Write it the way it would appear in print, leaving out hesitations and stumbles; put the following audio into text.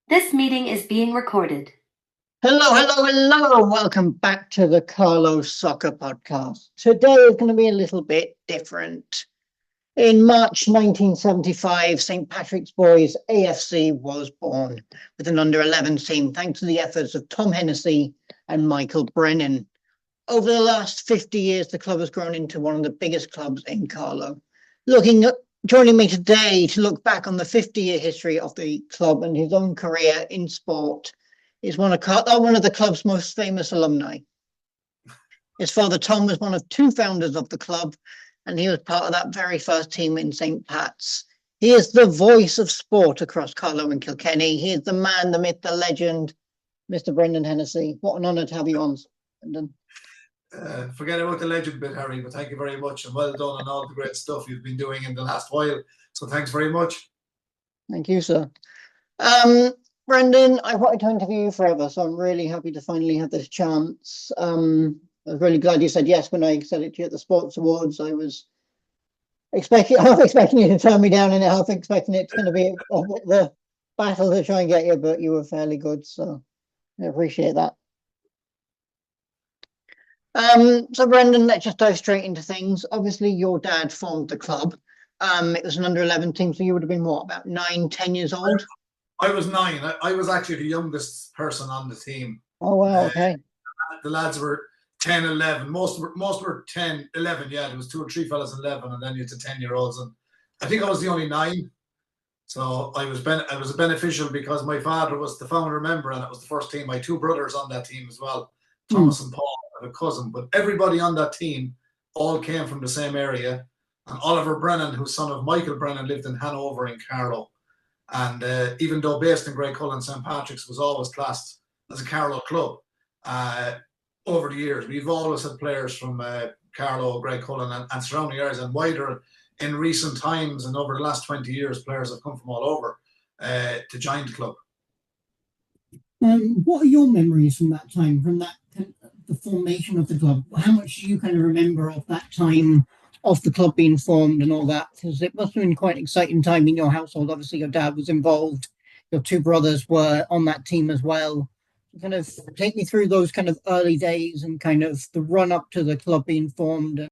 This meeting is being recorded. Hello, hello, hello. Welcome back to the Carlo Soccer Podcast. Today is going to be a little bit different. In March 1975, St. Patrick's Boys AFC was born with an under-11 team thanks to the efforts of Tom Hennessy and Michael Brennan. Over the last 50 years, the club has grown into one of the biggest clubs in Carlo. Joining me today to look back on the 50-year history of the club and his own career in sport is one of the club's most famous alumni. His father, Tom, was one of two founders of the club, and he was part of that very first team in St. Pat's. He is the voice of sport across Carlo and Kilkenny. He is the man, the myth, the legend, Mr. Brendan Hennessy. What an honour to have you on, Brendan. Forget about the legend bit, Harry, but thank you very much and well done on all the great stuff you've been doing in the last while. So thanks very much. Thank you, sir. Brendan, I wanted to interview you forever, so I'm really happy to finally have this chance. I was really glad you said yes when I said it to you at the Sports Awards. I was half expecting you to turn me down and half expecting it's going to be the battle to try and get you, but you were fairly good, so I appreciate that. So Brendan, let's just dive straight into things. Obviously, your dad formed the club. It was an under-11 team, so you would have been what, about 9, 10 years old? I was 9. I was actually the youngest person on the team. Oh, wow, okay. The lads were 10, 11. Most were 10, 11. Yeah, there was 2 or 3 fellas in 11, and then you had the 10-year-olds. And I think I was the only 9. So I was beneficial because my father was the founder member, and it was the first team. My 2 brothers on that team as well, Thomas and Paul, and a cousin. But everybody on that team all came from the same area. And Oliver Brennan, who's son of Michael Brennan, lived in Hanover in Carlow. And even though based in Greycullen, St. Patrick's was always classed as a Carlow club, over the years, we've always had players from Carlow, Greycullen and surrounding areas, and wider in recent times and over the last 20 years, players have come from all over to join the club. What are your memories from that time, from the formation of the club? How much do you kind of remember of that time of the club being formed and all that? Because it must have been quite an exciting time in your household. Obviously, your dad was involved. Your 2 brothers were on that team as well. Kind of take me through those kind of early days and kind of the run up to the club being formed.